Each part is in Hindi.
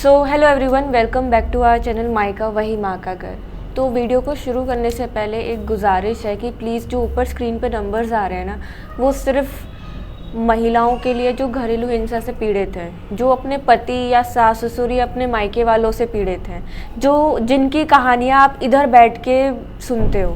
So hello everyone, welcome back to our channel मायका वही माँ का घर। तो वीडियो को शुरू करने से पहले एक गुजारिश है कि प्लीज़ जो ऊपर स्क्रीन पे नंबर्स आ रहे हैं ना, वो सिर्फ महिलाओं के लिए जो घरेलू हिंसा से पीड़ित हैं, जो अपने पति या सास ससुर या अपने मायके वालों से पीड़ित हैं, जो जिनकी कहानियाँ आप इधर बैठ के सुनते हो।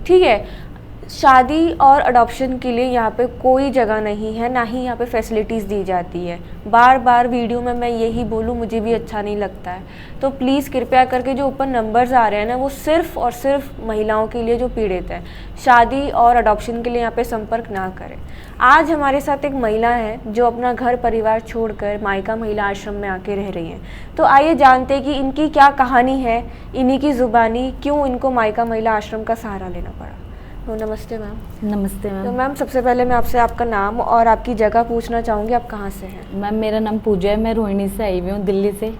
ठीक है, शादी और अडॉप्शन के लिए यहाँ पे कोई जगह नहीं है, ना ही यहाँ पे फैसिलिटीज़ दी जाती है। बार बार वीडियो में मैं यही बोलूँ, मुझे भी अच्छा नहीं लगता है। तो प्लीज़ कृपया करके जो ऊपर नंबर्स आ रहे हैं ना, वो सिर्फ़ और सिर्फ महिलाओं के लिए जो पीड़ित है। शादी और अडॉप्शन के लिए यहाँ पे संपर्क ना करें। आज हमारे साथ एक महिला है जो अपना घर परिवार छोड़कर मायका महिला आश्रम में आके रह रही हैं। तो आइए जानते हैं कि इनकी क्या कहानी है, इन्हीं की ज़ुबानी क्यों इनको मायका महिला आश्रम का सहारा लेना पड़ा। तो नमस्ते मैम। नमस्ते मैम। तो मैम सबसे पहले मैं आपसे आपका नाम और आपकी जगह पूछना चाहूँगी, आप कहाँ से हैं? मैम मेरा नाम पूजा है, मैं रोहिणी से आई हुई हूँ, दिल्ली से।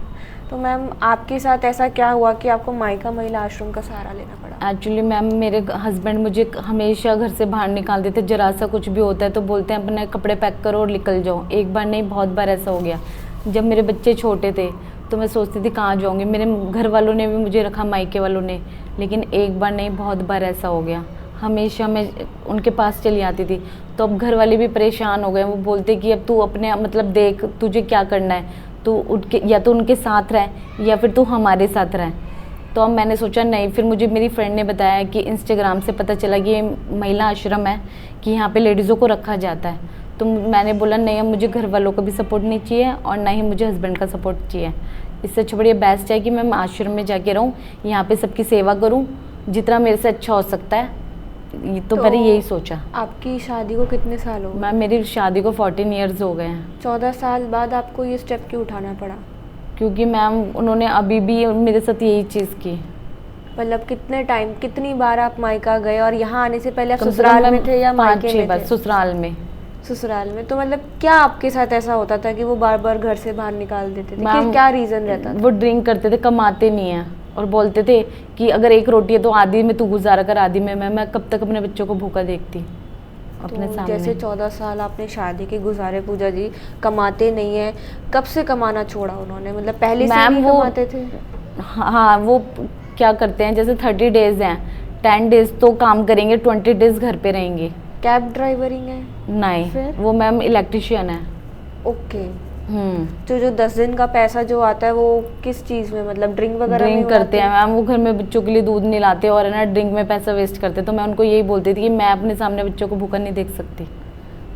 तो मैम आपके साथ ऐसा क्या हुआ कि आपको मायका महिला आश्रम का सहारा लेना पड़ा? एक्चुअली मैम मेरे हस्बैंड मुझे हमेशा घर से बाहर निकाल देते, जरा सा कुछ भी होता है तो बोलते हैं अपने कपड़े पैक करो और निकल जाओ। एक बार नहीं, बहुत बार ऐसा हो गया। जब मेरे बच्चे छोटे थे तो मैं सोचती थी कहाँ जाऊँगी। मेरे घर वालों ने भी मुझे रखा, मायके वालों ने, लेकिन एक बार नहीं, बहुत बार ऐसा हो गया। हमेशा मैं उनके पास चली आती थी। तो अब घर वाले भी परेशान हो गए। वो बोलते कि अब तू अपने मतलब देख तुझे क्या करना है, तू उठ के या तो उनके साथ रह या फिर तू हमारे साथ रह। तो अब मैंने सोचा नहीं। फिर मुझे मेरी फ्रेंड ने बताया कि इंस्टाग्राम से पता चला कि ये महिला आश्रम है, कि यहाँ पे लेडीज़ों को रखा जाता है। तो मैंने बोला नहीं, अब मुझे घर वालों का भी सपोर्ट नहीं चाहिए और ना ही मुझे हस्बैंड का सपोर्ट चाहिए। इससे अच्छा बढ़िया बेस्ट है कि मैं आश्रम में जाके रहूँ, यहाँ पर सबकी सेवा करूँ जितना मेरे से अच्छा हो सकता है। तो मैंने यही सोचा। आपकी शादी को कितने साल हो गए? मैम मेरी शादी को 14 ईयर्स हो गए हैं। 14 साल बाद आपको ये स्टेप क्यों उठाना पड़ा? क्योंकि मैम उन्होंने अभी भी मेरे साथ यही चीज़ की। मतलब कितने टाइम, कितनी बार आप मायका गए और यहाँ आने से पहले आप ससुराल में थे या मायके में थे? ससुराल में। ससुराल में। तो मतलब क्या आपके साथ ऐसा होता था कि वो बार बार घर से बाहर निकाल देते थे? क्या रीज़न रहता था? वो ड्रिंक करते थे, कमाते नहीं हैं और बोलते थे कि अगर एक रोटी है तो आधी में तू गुजारा कर, आधी में मैं कब तक अपने बच्चों को भूखा देखती अपने सामने। जैसे 14 साल आपने शादी के गुजारे पूजा जी, कमाते नहीं है, कब से कमाना छोड़ा उन्होंने? मतलब पहले से नहीं कमाते थे? हाँ, वो क्या करते हैं, जैसे 30 डेज हैं, 10 डेज तो काम करेंगे, 20 डेज घर पे रहेंगे। कैब ड्राइवरिंग है? नहीं, वो मैम इलेक्ट्रिशियन है। ओके। तो जो 10 दिन का पैसा जो आता है वो किस चीज़ में, मतलब ड्रिंक वगैरह में करते हैं मैम? वो घर में बच्चों के लिए दूध नहीं लाते और है ना ड्रिंक में पैसा वेस्ट करते। तो मैं उनको यही बोलती थी कि मैं अपने सामने बच्चों को भूखा नहीं देख सकती।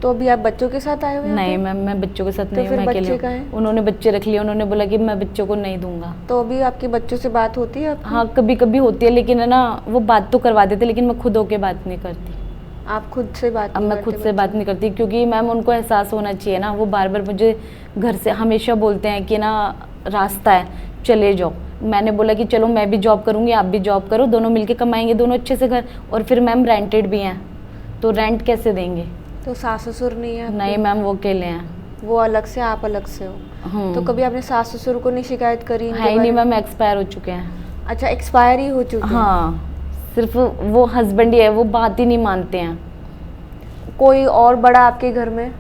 तो अभी आप बच्चों के साथ आए हुए हैं? नहीं मैम, मैं बच्चों के साथ नहीं हूँ, मैं अकेले। उन्होंने बच्चे रख लिए, उन्होंने बोला कि मैं बच्चों को नहीं दूंगा। तो अभी आपके बच्चों से बात होती है? हाँ, कभी कभी होती है, लेकिन है ना वो बात तो करवा देते, लेकिन मैं खुद होके बात नहीं करती। आप खुद से बात? अब मैं खुद से बात नहीं करती, क्योंकि मैम उनको एहसास होना चाहिए ना। वो बार बार मुझे घर से हमेशा बोलते हैं कि ना रास्ता है, चले जाओ। मैंने बोला कि चलो मैं भी जॉब करूँगी, आप भी जॉब करो, दोनों मिलके कमाएंगे, दोनों अच्छे से घर। और फिर मैम रेंटेड भी हैं, तो रेंट कैसे देंगे? तो सास ससुर नहीं है? नहीं मैम, वो अकेले हैं। वो अलग से, आप अलग से हो? तो कभी आपने सास ससुर को नहीं शिकायत करी? है ही नहीं मैम, एक्सपायर हो चुके हैं। अच्छा, एक्सपायर ही हो चुके हैं? हाँ, सिर्फ वो हस्बैंड ही है, वो बात ही नहीं मानते हैं। कोई और बड़ा आपके घर में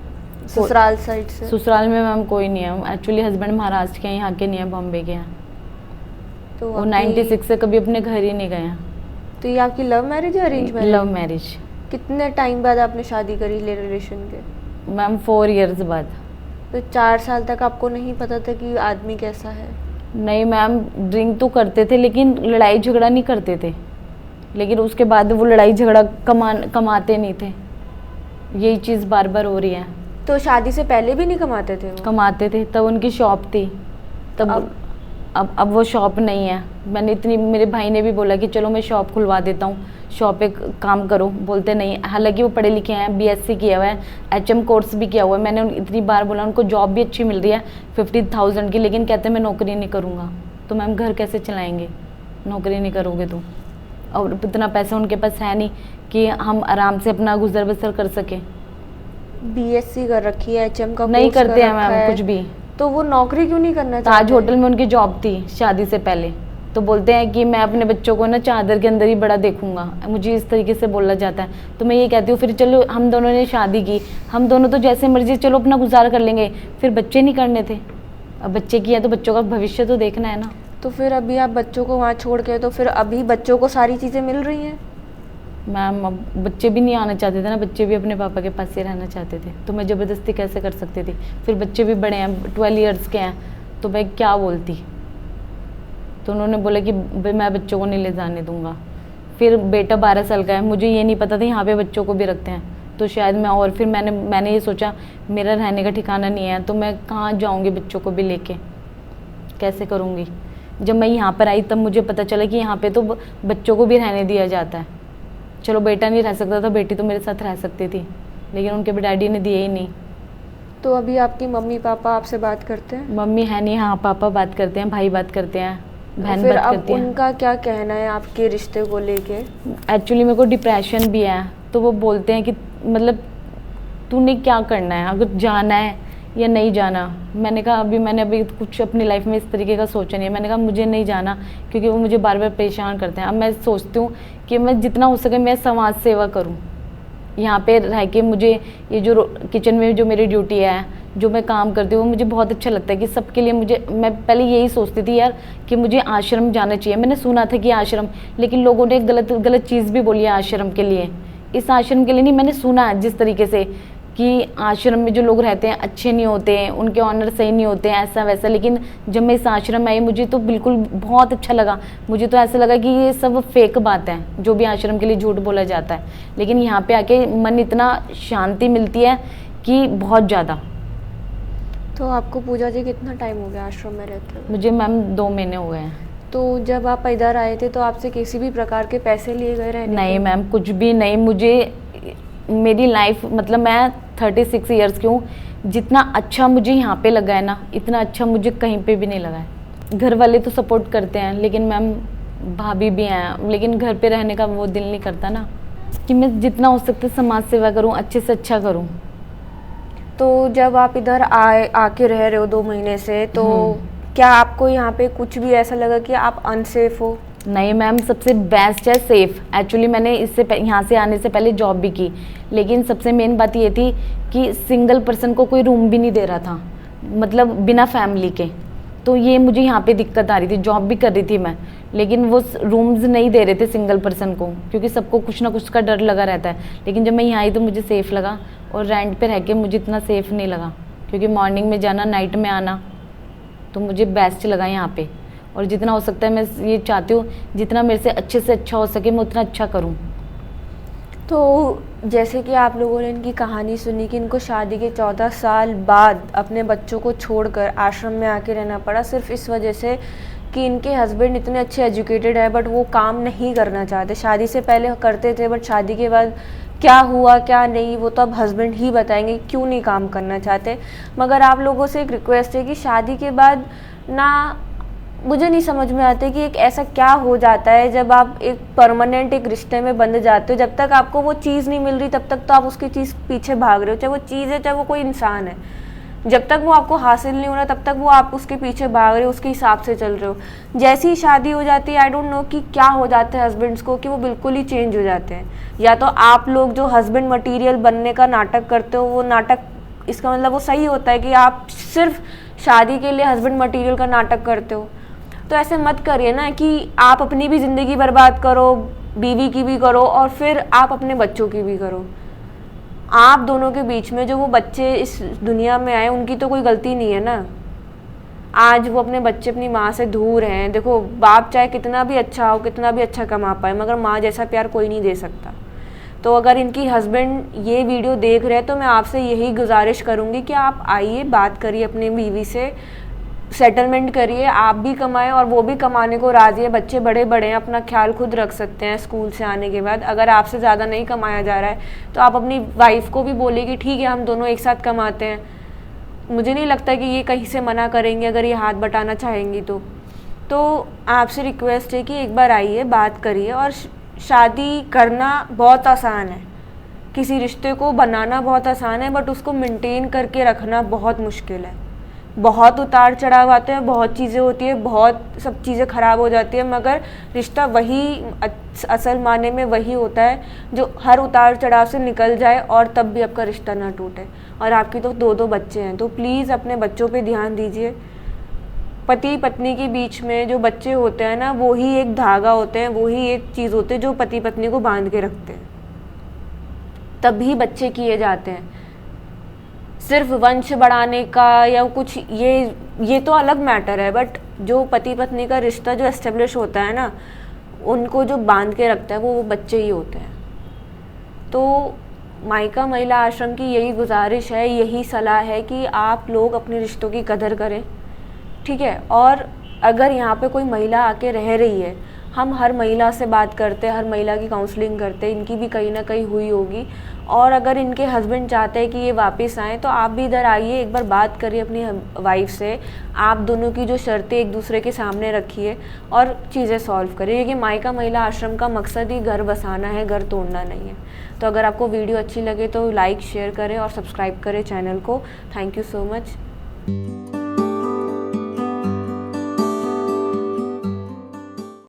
ससुराल साइड से? ससुराल में मैम कोई नहीं है। एक्चुअली हस्बैंड महाराष्ट्र के हैं, यहाँ के नहीं है, बॉम्बे के हैं। तो वो 96 से कभी अपने घर ही नहीं गए हैं। तो ये आपकी लव मैरिज है अरेंज मैरिज? Love marriage. कितने टाइम बाद आपने शादी करी रिलेशन के? मैम 4 इयर्स बाद। तो 4 साल तक आपको नहीं पता था कि आदमी कैसा है? नहीं मैम, ड्रिंक तो करते थे लेकिन लड़ाई झगड़ा नहीं करते थे। लेकिन उसके बाद वो लड़ाई झगड़ा कमाते नहीं थे। यही चीज़ बार बार हो रही है। तो शादी से पहले भी नहीं कमाते थे वो? कमाते थे, तब उनकी शॉप थी। तब अब वो शॉप नहीं है। मैंने मेरे भाई ने भी बोला कि चलो मैं शॉप खुलवा देता हूँ, शॉप पे काम करो। बोलते नहीं। हालांकि वो पढ़े लिखे हैं, BSc किया हुआ है, HM कोर्स भी किया हुआ है। मैंने इतनी बार बोला, उनको जॉब भी अच्छी मिल रही है 50,000 की, लेकिन कहते मैं नौकरी नहीं करूँगा। तो मैम घर कैसे चलाएँगे, नौकरी नहीं करोगे तो? और इतना पैसा उनके पास है नहीं कि हम आराम से अपना गुजर बसर कर सकें। BSc कर रखी है, HM का नहीं करते हैं मैम कुछ भी। तो वो नौकरी क्यों नहीं करना चाहते? ताज होटल में उनकी जॉब थी शादी से पहले। तो बोलते हैं कि मैं अपने बच्चों को ना चादर के अंदर ही बड़ा देखूंगा। मुझे इस तरीके से बोला जाता है। तो मैं ये कहती हूँ फिर चलो हम दोनों ने शादी की, हम दोनों तो जैसे मर्जी चलो अपना गुजारा कर लेंगे, फिर बच्चे नहीं करने थे। अब बच्चे की है तो बच्चों का भविष्य तो देखना है ना। तो फिर अभी आप बच्चों को वहाँ छोड़ के, तो फिर अभी बच्चों को सारी चीज़ें मिल रही हैं? मैम अब बच्चे भी नहीं आना चाहते थे ना, बच्चे भी अपने पापा के पास ही रहना चाहते थे, तो मैं ज़बरदस्ती कैसे कर सकती थी। फिर बच्चे भी बड़े हैं, 12 इयर्स के हैं, तो मैं क्या बोलती। तो उन्होंने बोला कि मैं बच्चों को नहीं ले जाने दूंगा। फिर बेटा 12 साल का है, मुझे ये नहीं पता था यहाँ पे बच्चों को भी रखते हैं, तो शायद मैं, और फिर मैंने ये सोचा मेरा रहने का ठिकाना नहीं है, तो मैं कहाँ जाऊँगी बच्चों को भी लेके, कैसे करूँगी। जब मैं यहाँ पर आई तब मुझे पता चला कि यहाँ पे तो बच्चों को भी रहने दिया जाता है। चलो बेटा नहीं रह सकता था, बेटी तो मेरे साथ रह सकती थी, लेकिन उनके डैडी ने दिए ही नहीं। तो अभी आपकी मम्मी पापा आपसे बात करते हैं? मम्मी है नहीं, हाँ पापा बात करते हैं, भाई बात करते हैं, बहन फिर बात अब करती है। उनका क्या कहना है आपके रिश्ते को लेके? एक्चुअली मेरे को डिप्रेशन भी है, तो वो बोलते हैं कि मतलब तूने क्या करना है, अगर जाना है या नहीं जाना। मैंने कहा मैंने अभी कुछ अपनी लाइफ में इस तरीके का सोचा नहीं है। मैंने कहा मुझे नहीं जाना, क्योंकि वो मुझे बार बार परेशान करते हैं। अब मैं सोचती हूँ कि मैं जितना हो सके मैं समाज सेवा करूँ। यहाँ पे रह के मुझे ये जो किचन में जो मेरी ड्यूटी है, जो मैं काम करती हूँ, वो मुझे बहुत अच्छा लगता है कि सबके लिए मैं पहले यही सोचती थी यार कि मुझे आश्रम जाना चाहिए। मैंने सुना था कि आश्रम, लेकिन लोगों ने गलत चीज़ भी बोली है आश्रम के लिए। इस आश्रम के लिए नहीं, मैंने सुना है जिस तरीके से कि आश्रम में जो लोग रहते हैं अच्छे नहीं होते हैं, उनके ऑनर सही नहीं होते हैं, ऐसा वैसा। लेकिन जब मैं इस आश्रम में आई मुझे तो बिल्कुल बहुत अच्छा लगा। मुझे तो ऐसा लगा कि ये सब फेक बात है, जो भी आश्रम के लिए झूठ बोला जाता है। लेकिन यहाँ पे आके मन इतना शांति मिलती है कि बहुत ज़्यादा। तो आपको पूजा जी कितना टाइम हो गया आश्रम में रहते हुए? मुझे मैम 2 महीने हो गए हैं। तो जब आप इधर आए थे तो आपसे किसी भी प्रकार के पैसे लिए गए रहने नहीं के? मैम, कुछ भी नहीं। मुझे मेरी लाइफ, मतलब मैं 36 इयर्स की हूँ, जितना अच्छा मुझे यहाँ पे लगा है ना, इतना अच्छा मुझे कहीं पे भी नहीं लगा है। घर वाले तो सपोर्ट करते हैं, लेकिन मैम भाभी भी हैं, लेकिन घर पे रहने का वो दिल नहीं करता ना, कि मैं जितना हो सकता है समाज सेवा करूँ, अच्छे से अच्छा करूँ। तो जब आप इधर आके रह रहे हो 2 महीने से, तो क्या आपको यहाँ पे कुछ भी ऐसा लगा कि आप अनसेफ हो? नहीं मैम, सबसे बेस्ट है सेफ़। एक्चुअली मैंने यहाँ से आने से पहले जॉब भी की, लेकिन सबसे मेन बात ये थी कि सिंगल पर्सन को कोई रूम भी नहीं दे रहा था, मतलब बिना फैमिली के। तो ये मुझे यहाँ पे दिक्कत आ रही थी। जॉब भी कर रही थी मैं, लेकिन वो रूम्स नहीं दे रहे थे सिंगल पर्सन को, क्योंकि सबको कुछ ना कुछ का डर लगा रहता है। लेकिन जब मैं यहाँ आई तो मुझे सेफ़ लगा, और रेंट पे रह के मुझे इतना सेफ़ नहीं लगा, क्योंकि मॉर्निंग में जाना, नाइट में आना, तो मुझे बेस्ट लगा यहाँ पे। और जितना हो सकता है मैं ये चाहती हूँ जितना मेरे से अच्छे हो सके मैं उतना अच्छा करूँ। तो जैसे कि आप लोगों ने इनकी कहानी सुनी कि इनको शादी के 14 साल बाद अपने बच्चों को छोड़कर आश्रम में आके रहना पड़ा, सिर्फ इस वजह से कि इनके हस्बैंड इतने अच्छे एजुकेटेड है, बट वो काम नहीं करना चाहते। शादी से पहले करते थे, बट शादी के बाद क्या हुआ क्या नहीं वो तो अब हस्बैंड ही बताएंगे क्यों नहीं काम करना चाहते। मगर आप लोगों से एक रिक्वेस्ट है कि शादी के बाद ना, मुझे नहीं समझ में आता कि एक ऐसा क्या हो जाता है जब आप एक परमानेंट एक रिश्ते में बंध जाते हो, जब तक आपको वो चीज़ नहीं मिल रही तब तक तो आप उसकी चीज़ पीछे भाग रहे हो, चाहे वो चीज़ है चाहे वो कोई इंसान है। जब तक वो आपको हासिल नहीं हो रहा तब तक वो आप उसके पीछे भाग रहे हो, उसके हिसाब से चल रहे हो। जैसी ही शादी हो जाती है, आई डोंट नो कि क्या हो जाता है हस्बैंड्स को कि वो बिल्कुल ही चेंज हो जाते हैं। या तो आप लोग जो हस्बैंड मटीरियल बनने का नाटक करते हो, वो नाटक, इसका मतलब वो सही होता है कि आप सिर्फ शादी के लिए हस्बैंड मटीरियल का नाटक करते हो। तो ऐसे मत करिए ना कि आप अपनी भी ज़िंदगी बर्बाद करो, बीवी की भी करो और फिर आप अपने बच्चों की भी करो। आप दोनों के बीच में जो वो बच्चे इस दुनिया में आए उनकी तो कोई गलती नहीं है ना। आज वो अपने बच्चे अपनी माँ से दूर हैं। देखो, बाप चाहे कितना भी अच्छा हो, कितना भी अच्छा कमा पाए, मगर माँ जैसा प्यार कोई नहीं दे सकता। तो अगर इनकी हस्बैंड ये वीडियो देख रहे हैं तो मैं आपसे यही गुजारिश करूँगी कि आप आइए, बात करिए अपनी बीवी से, सेटलमेंट करिए, आप भी कमाएं और वो भी कमाने को राज़ी है। बच्चे बड़े बड़े हैं, अपना ख्याल खुद रख सकते हैं स्कूल से आने के बाद। अगर आपसे ज़्यादा नहीं कमाया जा रहा है तो आप अपनी वाइफ को भी बोलिए कि ठीक है हम दोनों एक साथ कमाते हैं। मुझे नहीं लगता कि ये कहीं से मना करेंगे अगर ये हाथ बटाना चाहेंगी तो आपसे रिक्वेस्ट है कि एक बार आइए, बात करिए। और शादी करना बहुत आसान है, किसी रिश्ते को बनाना बहुत आसान है, बट उसको मेंटेन करके रखना बहुत मुश्किल है। बहुत उतार चढ़ाव आते हैं, बहुत चीज़ें होती है, बहुत सब चीज़ें ख़राब हो जाती है, मगर रिश्ता वही असल माने में वही होता है जो हर उतार चढ़ाव से निकल जाए और तब भी आपका रिश्ता ना टूटे। और आपकी तो 2 बच्चे हैं, तो प्लीज़ अपने बच्चों पे ध्यान दीजिए। पति पत्नी के बीच में जो बच्चे होते हैं ना, वो ही एक धागा होते हैं, वो ही एक चीज़ होते हैं जो पति पत्नी को बांध के रखते हैं, तभी बच्चे किए जाते हैं। सिर्फ वंश बढ़ाने का या कुछ ये तो अलग मैटर है, बट जो पति पत्नी का रिश्ता जो एस्टेब्लिश होता है ना, उनको जो बांध के रखता है वो बच्चे ही होते हैं। तो माइका महिला आश्रम की यही गुजारिश है, यही सलाह है कि आप लोग अपने रिश्तों की कदर करें, ठीक है। और अगर यहाँ पे कोई महिला आके रह रही है, हम हर महिला से बात करते हैं, हर महिला की काउंसलिंग करते हैं, इनकी भी कहीं ना कहीं हुई होगी। और अगर इनके हस्बैंड चाहते हैं कि ये वापस आएँ तो आप भी इधर आइए, एक बार बात करिए अपनी वाइफ से, आप दोनों की जो शर्तें एक दूसरे के सामने रखिए और चीज़ें सॉल्व करिए, क्योंकि माइका महिला आश्रम का मकसद ही घर बसाना है, घर तोड़ना नहीं है। तो अगर आपको वीडियो अच्छी लगे तो लाइक शेयर करें और सब्सक्राइब करें चैनल को। Thank you so much.